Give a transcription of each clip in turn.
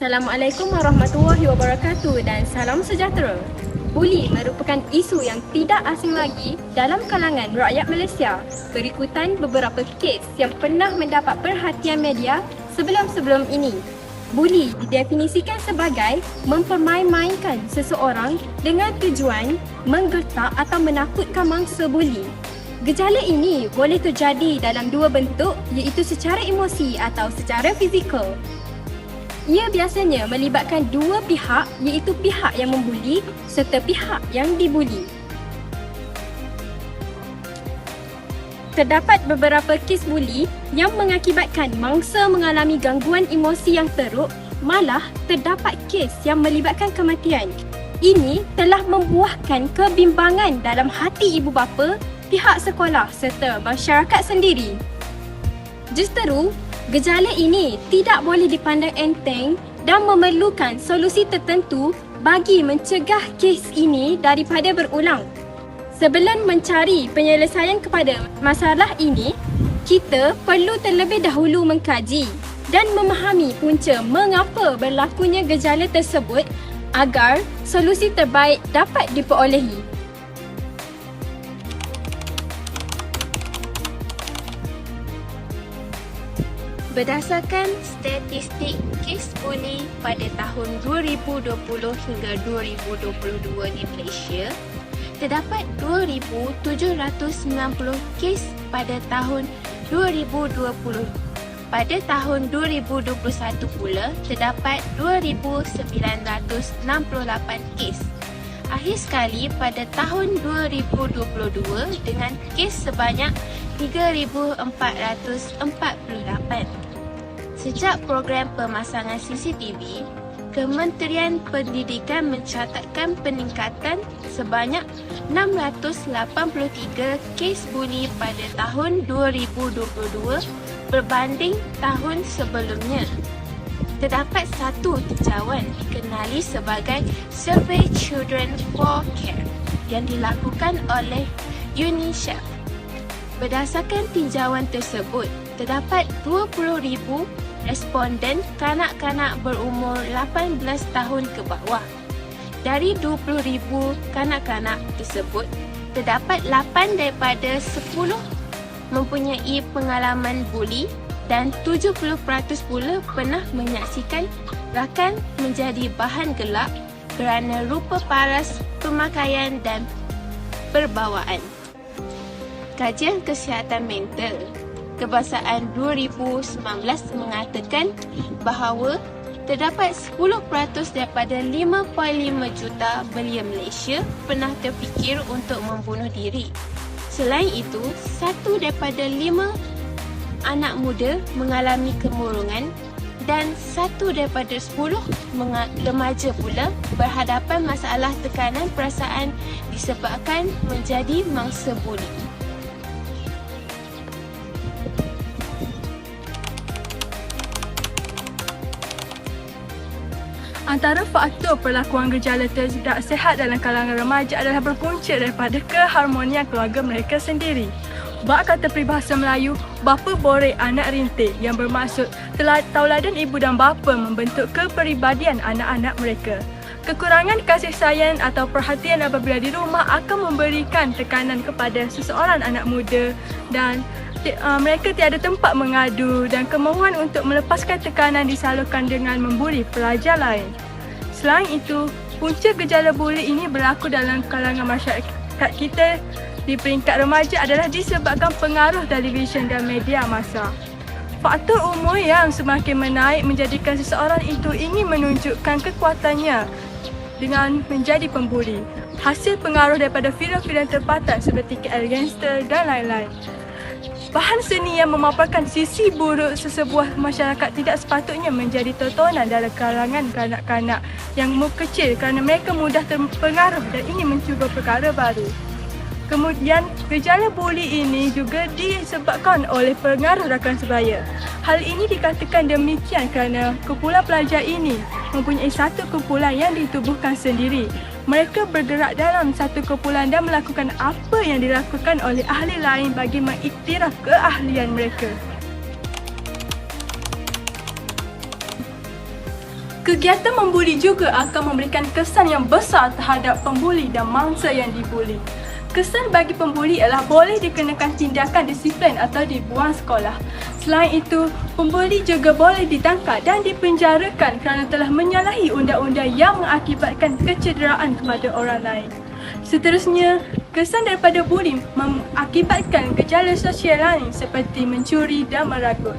Assalamualaikum warahmatullahi wabarakatuh dan salam sejahtera. Buli merupakan isu yang tidak asing lagi dalam kalangan rakyat Malaysia berikutan beberapa kes yang pernah mendapat perhatian media sebelum-sebelum ini. Buli didefinisikan sebagai mempermain-mainkan seseorang dengan tujuan menggertak atau menakutkan mangsa buli. Gejala ini boleh terjadi dalam dua bentuk, iaitu secara emosi atau secara fizikal. Ia biasanya melibatkan dua pihak, iaitu pihak yang membuli serta pihak yang dibuli. Terdapat beberapa kes buli yang mengakibatkan mangsa mengalami gangguan emosi yang teruk, malah terdapat kes yang melibatkan kematian. Ini telah membuahkan kebimbangan dalam hati ibu bapa, pihak sekolah serta masyarakat sendiri. Justeru, gejala ini tidak boleh dipandang enteng dan memerlukan solusi tertentu bagi mencegah kes ini daripada berulang. Sebelum mencari penyelesaian kepada masalah ini, kita perlu terlebih dahulu mengkaji dan memahami punca mengapa berlakunya gejala tersebut agar solusi terbaik dapat diperolehi. Berdasarkan statistik kes buli pada tahun 2020 hingga 2022 di Malaysia, terdapat 2,790 kes pada tahun 2020. Pada tahun 2021 pula, terdapat 2,968 kes. Akhir sekali pada tahun 2022 dengan kes sebanyak 3,448. Sejak program pemasangan CCTV, Kementerian Pendidikan mencatatkan peningkatan sebanyak 683 kes buli pada tahun 2022 berbanding tahun sebelumnya. Terdapat satu tinjauan dikenali sebagai Survey Children for Care yang dilakukan oleh UNICEF. Berdasarkan tinjauan tersebut, terdapat 20,000 responden kanak-kanak berumur 18 tahun ke bawah. Dari 20,000 kanak-kanak tersebut, terdapat 8 daripada 10 mempunyai pengalaman buli dan 70% pula pernah menyaksikan rakan menjadi bahan gelak kerana rupa paras, pemakaian dan perbawaan. Kajian kesihatan mental Kebangsaan 2019 mengatakan bahawa terdapat 10% daripada 5.5 juta belia Malaysia pernah terfikir untuk membunuh diri. Selain itu, 1 daripada 5 anak muda mengalami kemurungan dan 1 daripada 10 remaja pula berhadapan masalah tekanan perasaan disebabkan menjadi mangsa buli. Antara faktor perlakuan gejala tidak sihat dalam kalangan remaja adalah berpunca daripada keharmonian keluarga mereka sendiri. Bak kata peribahasa Melayu, bapa borek anak rintik, yang bermaksud tauladan ibu dan bapa membentuk kepribadian anak-anak mereka. Kekurangan kasih sayang atau perhatian apabila di rumah akan memberikan tekanan kepada seseorang anak muda dan mereka tiada tempat mengadu dan kemahuan untuk melepaskan tekanan disalurkan dengan membuli pelajar lain. Selain itu, punca gejala buli ini berlaku dalam kalangan masyarakat kita di peringkat remaja adalah disebabkan pengaruh televisyen dan media massa. Faktor umur yang semakin menaik menjadikan seseorang itu ingin menunjukkan kekuatannya dengan menjadi pembuli. Hasil pengaruh daripada filem-filem tempatan seperti KL Gangster dan lain-lain. Bahan seni yang memaparkan sisi buruk sesebuah masyarakat tidak sepatutnya menjadi tontonan dalam kalangan kanak-kanak yang kecil kerana mereka mudah terpengaruh dan ingin mencuba perkara baru. Kemudian, gejala buli ini juga disebabkan oleh pengaruh rakan sebaya. Hal ini dikatakan demikian kerana kumpulan pelajar ini mempunyai satu kumpulan yang ditubuhkan sendiri. Mereka bergerak dalam satu kumpulan dan melakukan apa yang dilakukan oleh ahli lain bagi mengiktiraf keahlian mereka. Kegiatan membuli juga akan memberikan kesan yang besar terhadap pembuli dan mangsa yang dibuli. Kesan bagi pembuli ialah boleh dikenakan tindakan disiplin atau dibuang sekolah. Selain itu, pembuli juga boleh ditangkap dan dipenjarakan kerana telah menyalahi undang-undang yang mengakibatkan kecederaan kepada orang lain. Seterusnya, kesan daripada buli mengakibatkan gejala sosial lain seperti mencuri dan meragut.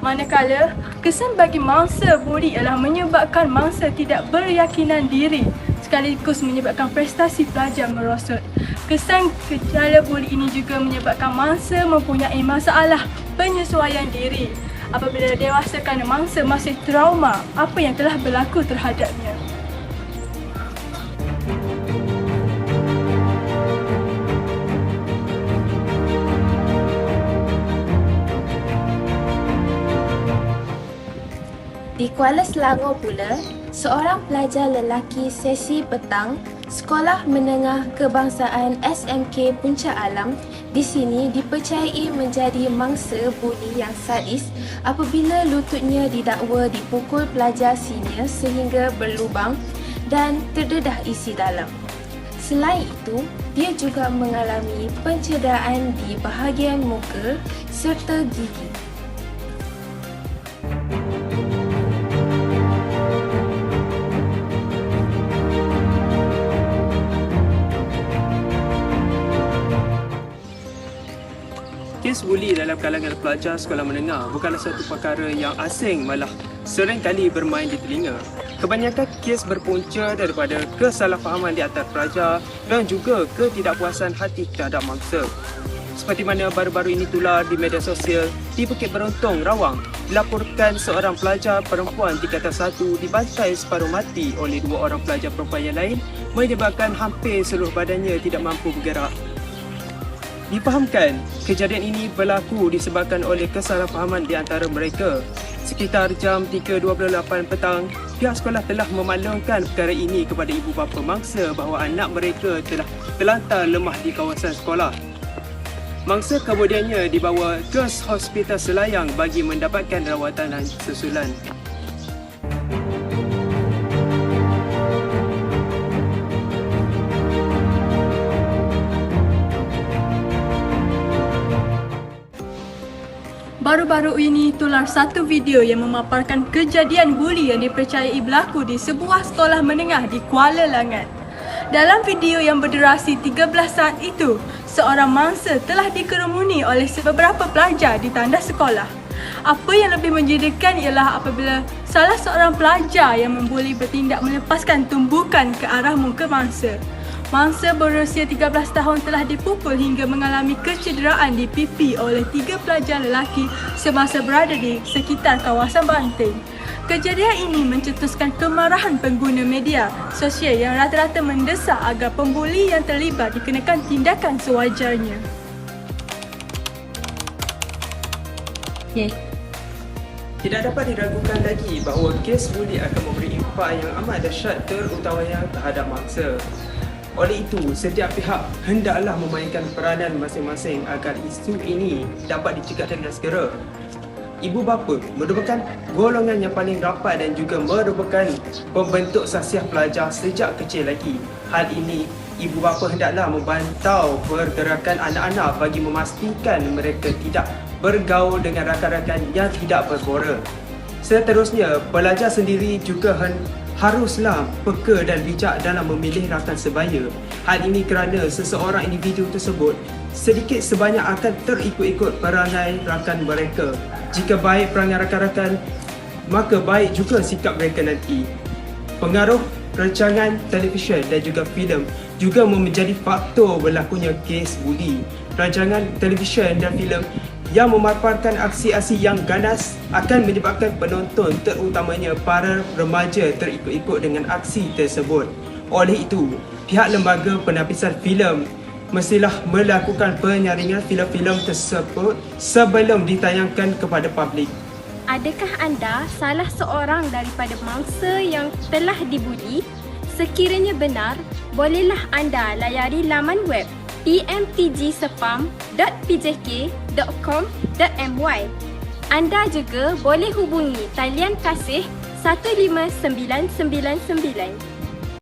Manakala, kesan bagi mangsa buli ialah menyebabkan mangsa tidak beryakinan diri sekaligus menyebabkan prestasi pelajar merosot. Kesan gejala buli ini juga menyebabkan mangsa mempunyai masalah penyesuaian diri apabila dewasa kerana mangsa masih trauma apa yang telah berlaku terhadapnya. Di Kuala Selangor pula, seorang pelajar lelaki sesi petang Sekolah Menengah Kebangsaan SMK Puncak Alam di sini dipercayai menjadi mangsa buli yang sadis apabila lututnya didakwa dipukul pelajar senior sehingga berlubang dan terdedah isi dalam. Selain itu, dia juga mengalami pencederaan di bahagian muka serta gigi. Kes buli dalam kalangan pelajar sekolah menengah bukanlah suatu perkara yang asing, malah sering kali bermain di telinga. Kebanyakan kes berpunca daripada kesalahfahaman di antara pelajar dan juga ketidakpuasan hati terhadap mangsa. Seperti mana baru-baru ini tular di media sosial, di Bukit Berontong, Rawang, dilaporkan seorang pelajar perempuan tingkatan 1 dibantai separuh mati oleh 2 orang pelajar perempuan yang lain, menyebabkan hampir seluruh badannya tidak mampu bergerak. Difahamkan, kejadian ini berlaku disebabkan oleh kesalahfahaman di antara mereka. Sekitar jam 3.28 petang, pihak sekolah telah memaklumkan perkara ini kepada ibu bapa mangsa bahawa anak mereka telah terlantar lemah di kawasan sekolah. Mangsa kemudiannya dibawa ke Hospital Selayang bagi mendapatkan rawatan susulan. Baru-baru ini tular satu video yang memaparkan kejadian buli yang dipercayai berlaku di sebuah sekolah menengah di Kuala Langat. Dalam video yang berdurasi 13 saat itu, seorang mangsa telah dikerumuni oleh beberapa pelajar di tandas sekolah. Apa yang lebih menjadikan ialah apabila salah seorang pelajar yang membuli bertindak melepaskan tumbukan ke arah muka mangsa. Mangsa berusia 13 tahun telah dipukul hingga mengalami kecederaan di pipi oleh 3 pelajar lelaki semasa berada di sekitar kawasan Banting. Kejadian ini mencetuskan kemarahan pengguna media sosial yang rata-rata mendesak agar pembuli yang terlibat dikenakan tindakan sewajarnya. Tidak dapat diragukan lagi bahawa kes buli akan memberi impak yang amat dahsyat terutamanya terhadap mangsa. Oleh itu, setiap pihak hendaklah memainkan peranan masing-masing agar isu ini dapat dicegah dengan segera. Ibu bapa merupakan golongan yang paling rapat dan juga merupakan pembentuk sasiah pelajar sejak kecil lagi. Hal ini, ibu bapa hendaklah membantau pergerakan anak-anak bagi memastikan mereka tidak bergaul dengan rakan-rakan yang tidak berbora. Seterusnya, pelajar sendiri juga haruslah peka dan bijak dalam memilih rakan sebaya. Hal ini kerana seseorang individu tersebut sedikit sebanyak akan terikut-ikut perangai rakan mereka. Jika baik perangai rakan-rakan, maka baik juga sikap mereka nanti. Pengaruh rancangan televisyen dan juga filem juga menjadi faktor berlakunya kes buli. Rancangan televisyen dan filem yang memaparkan aksi-aksi yang ganas akan menyebabkan penonton terutamanya para remaja terikut-ikut dengan aksi tersebut. Oleh itu, pihak lembaga penapisan filem mestilah melakukan penyaringan filem-filem tersebut sebelum ditayangkan kepada publik. Adakah anda salah seorang daripada mangsa yang telah dibuli? Sekiranya benar, bolehlah anda layari laman web pmtgsepam.pjk.com.my. Anda juga boleh hubungi talian kasih 15999.